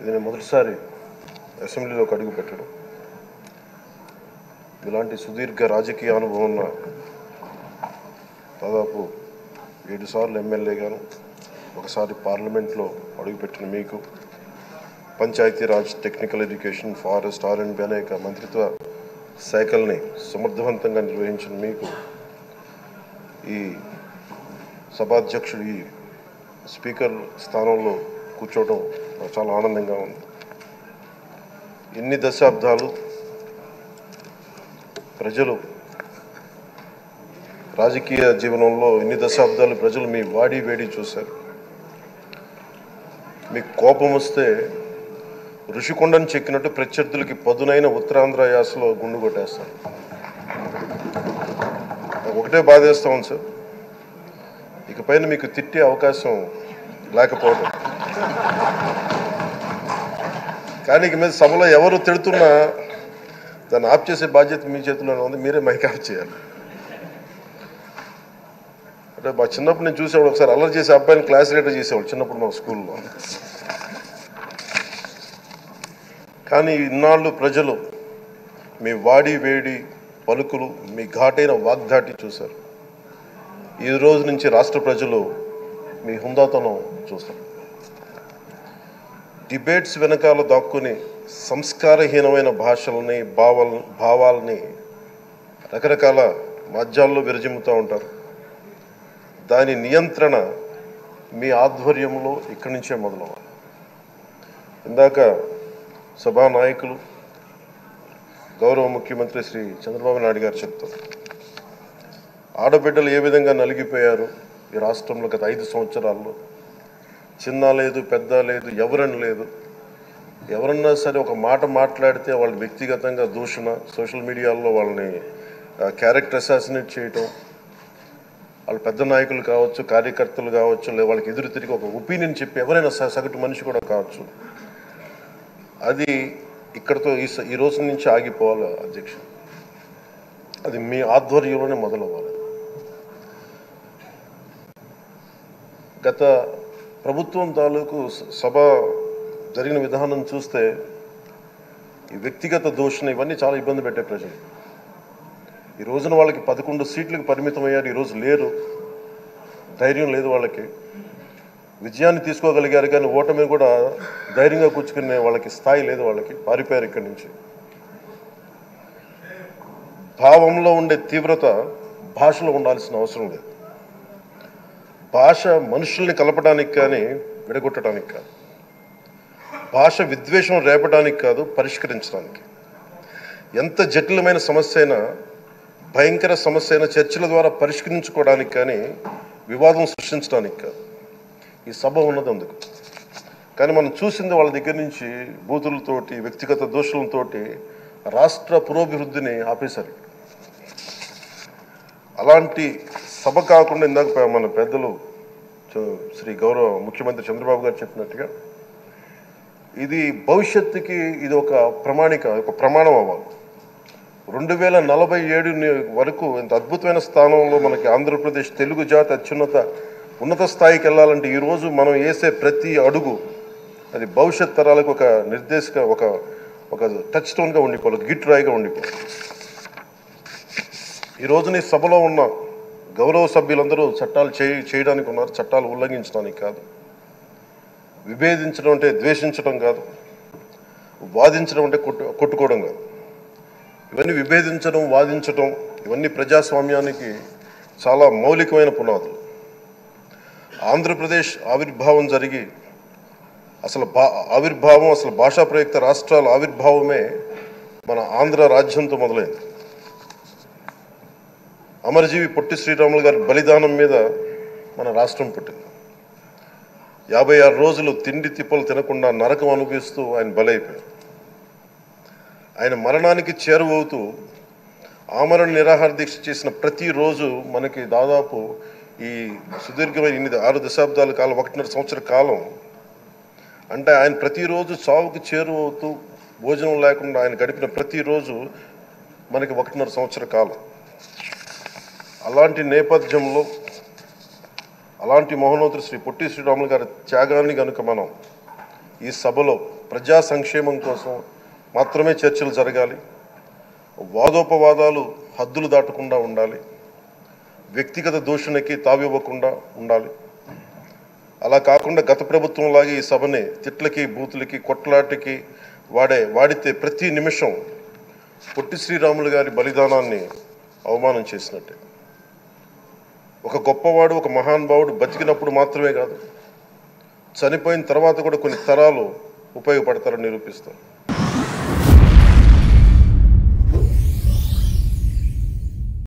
ఇది నేను మొదటిసారి అసెంబ్లీలోకి అడుగు పెట్టడం. ఇలాంటి సుదీర్ఘ రాజకీయ అనుభవం ఉన్న దాదాపు 7 సార్లు ఎమ్మెల్యేగాను, ఒకసారి పార్లమెంట్లో అడుగుపెట్టిన మీకు, Panchayati Raj, technical education, forest, R&B అనేక మంత్రిత్వ శాఖల్ని సమర్థవంతంగా నిర్వహించిన మీకు ఈ సభాధ్యక్షుడు, ఈ స్పీకర్ స్థానంలో కూర్చోవడం నాకు చాలా ఆనందంగా ఉంది. ఇన్ని దశాబ్దాలు ప్రజలు రాజకీయ జీవనంలో ఇన్ని దశాబ్దాలు ప్రజలు మీ వాడి వేడి చూశారు. మీకు కోపం వస్తే ఋషికొండను చెక్కినట్టు ప్రత్యర్థులకి పదునైన ఉత్తరాంధ్ర యాసలో గుండు కొట్టేస్తారు. ఒకటే బాధేస్తా ఉంది సార్, ఇకపైన మీకు తిట్టే అవకాశం లేకపోవడం. కానీ ఇక మీద సభలో ఎవరు తిడుతున్నా దాన్ని ఆఫ్ చేసే బాధ్యత మీ చేతిలోనే ఉంది. మీరే మైక్ ఆఫ్ చేయాలి. అంటే మా చిన్నప్పుడు నేను చూసేవాడు, ఒకసారి అల్లరి చేసే అబ్బాయిని క్లాస్ లీడర్ చేసేవాడు చిన్నప్పుడు మా స్కూల్లో. కానీ ఇన్నాళ్ళు ప్రజలు మీ వాడి వేడి పలుకులు, మీ ఘాటైన వాగ్దాటి చూశారు. ఈ రోజు నుంచి రాష్ట్ర ప్రజలు మీ హుందాతనం చూస్తారు. డిబేట్స్ వెనకాల దాక్కుని సంస్కారహీనమైన భాషల్ని, భావాలని రకరకాల మాధ్యాల్లో విరజిమ్ముతూ ఉంటారు. దాని నియంత్రణ మీ ఆధ్వర్యంలో ఇక్కడి నుంచే మొదలవ్వాలి. ఇందాక సభానాయకులు, గౌరవ ముఖ్యమంత్రి శ్రీ చంద్రబాబు నాయుడు గారు చెప్తారు, ఆడబిడ్డలు ఏ విధంగా నలిగిపోయారు ఈ రాష్ట్రంలో గత 5 సంవత్సరాల్లో. చిన్న లేదు, పెద్ద లేదు, ఎవరని లేదు. ఎవరన్నా సరే ఒక మాట మాట్లాడితే వాళ్ళు వ్యక్తిగతంగా దూషణ, సోషల్ మీడియాలో వాళ్ళని క్యారెక్టర్ అసాసినేట్ చేయటం, వాళ్ళు పెద్ద నాయకులు కావచ్చు, కార్యకర్తలు కావచ్చు, లేదా వాళ్ళకి ఎదురు తిరిగి ఒక ఒపీనియన్ చెప్పి ఎవరైనా సగటు మనిషి కూడా కావచ్చు. అది ఇక్కడతో ఈ రోజు నుంచి ఆగిపోవాలి అధ్యక్ష. అది మీ ఆధ్వర్యంలోనే మొదలవ్వాలి. గత ప్రభుత్వం తాలూకు సభ జరిగిన విధానం చూస్తే ఈ వ్యక్తిగత దూషణ ఇవన్నీ చాలా ఇబ్బంది పెట్టే ప్రజలు. ఈ రోజున వాళ్ళకి 11 సీట్లకు పరిమితం అయ్యారు, ఈరోజు లేరు, ధైర్యం లేదు వాళ్ళకి. విజయాన్ని తీసుకోగలిగారు కానీ ఓటమి కూడా ధైర్యంగా కూర్చుకునే వాళ్ళకి స్థాయి లేదు, వాళ్ళకి పారిపోయారు ఇక్కడి నుంచి. భావంలో ఉండే తీవ్రత భాషలో ఉండాల్సిన అవసరం లేదు. భాష మనుషుల్ని కలపడానికి కానీ విడగొట్టడానికి కాదు. భాష విద్వేషం రేపడానికి కాదు, పరిష్కరించడానికి. ఎంత జటిలమైన సమస్య అయినా, భయంకర సమస్య అయినా చర్చల ద్వారా పరిష్కరించుకోవడానికి కానీ వివాదం సృష్టించడానికి కాదు. ఈ సభ ఉన్నది అందుకు. కానీ మనం చూసింది వాళ్ళ దగ్గర నుంచి బూతులతోటి, వ్యక్తిగత దోషులతోటి రాష్ట్ర పురోభివృద్ధిని ఆపేశారు. అలాంటి సభ కాకుండా ఇందాక మన పెద్దలు శ్రీ గౌరవ ముఖ్యమంత్రి చంద్రబాబు గారు చెప్పినట్టుగా ఇది భవిష్యత్తుకి ఇది ఒక ప్రమాణిక, ఒక ప్రమాణం అవ్వాలి. 2047 వరకు ఇంత అద్భుతమైన స్థానంలో మనకి ఆంధ్రప్రదేశ్ తెలుగు జాతి ఉన్నత స్థాయికి వెళ్ళాలంటే ఈరోజు మనం వేసే ప్రతి అడుగు అది భవిష్యత్ తరాలకు ఒక నిర్దేశక, ఒక టచ్ స్టోన్గా ఉండిపోవాలి, ఒక గిట్ రాయిగా ఉండిపోవాలి. ఈ రోజున ఈ సభలో ఉన్న గౌరవ సభ్యులందరూ చట్టాలు చేయడానికి ఉన్నారు, చట్టాలు ఉల్లంఘించడానికి కాదు. విభేదించడం అంటే ద్వేషించడం కాదు, వాదించడం అంటే కొట్టుకోవడం కాదు. ఇవన్నీ విభేదించడం, వాదించడం ఇవన్నీ ప్రజాస్వామ్యానికి చాలా మౌలికమైన పునాదులు. ఆంధ్రప్రదేశ్ ఆవిర్భావం జరిగి అసలు భాషా ప్రయుక్త రాష్ట్రాల ఆవిర్భావమే మన ఆంధ్ర రాజ్యంతో మొదలైంది. అమరజీవి పొట్టి శ్రీరాములు గారి బలిదానం మీద మన రాష్ట్రం పుట్టింది. 56 రోజులు తిండి తిప్పలు తినకుండా నరకం అనుభవిస్తూ ఆయన బలైపోయారు. ఆయన మరణానికి చేరువవుతూ ఆమరణ నిరాహార దీక్ష చేసిన ప్రతిరోజు మనకి దాదాపు ఈ సుదీర్ఘమైన 6 దశాబ్దాల కాలం, 1.5 సంవత్సర కాలం అంటే ఆయన ప్రతిరోజు చావుకు చేరువవుతూ భోజనం లేకుండా ఆయన గడిపిన ప్రతిరోజు మనకి 1.5 సంవత్సర కాలం. అలాంటి నేపథ్యంలో అలాంటి మహోన్నతుడు శ్రీ పొట్టి శ్రీరాములు గారి త్యాగాన్ని కనుక మనం ఈ సభలో ప్రజా సంక్షేమం కోసం మాత్రమే చర్చలు జరగాలి, వాదోపవాదాలు హద్దులు దాటకుండా ఉండాలి, వ్యక్తిగత దూషణకి తావివ్వకుండా ఉండాలి. అలా కాకుండా గత ప్రభుత్వంలాగే ఈ సభని తిట్లకి, బూతులకి, కొట్లాటకి వాడితే ప్రతి నిమిషం పొట్టి శ్రీరాములు గారి బలిదానాన్ని అవమానం చేసినట్టే. ఒక గొప్పవాడు, ఒక మహానుభావుడు బతికినప్పుడు మాత్రమే కాదు, చనిపోయిన తర్వాత కూడా కొన్ని తరాలు ఉపయోగపడతారని నిరూపిస్తారు.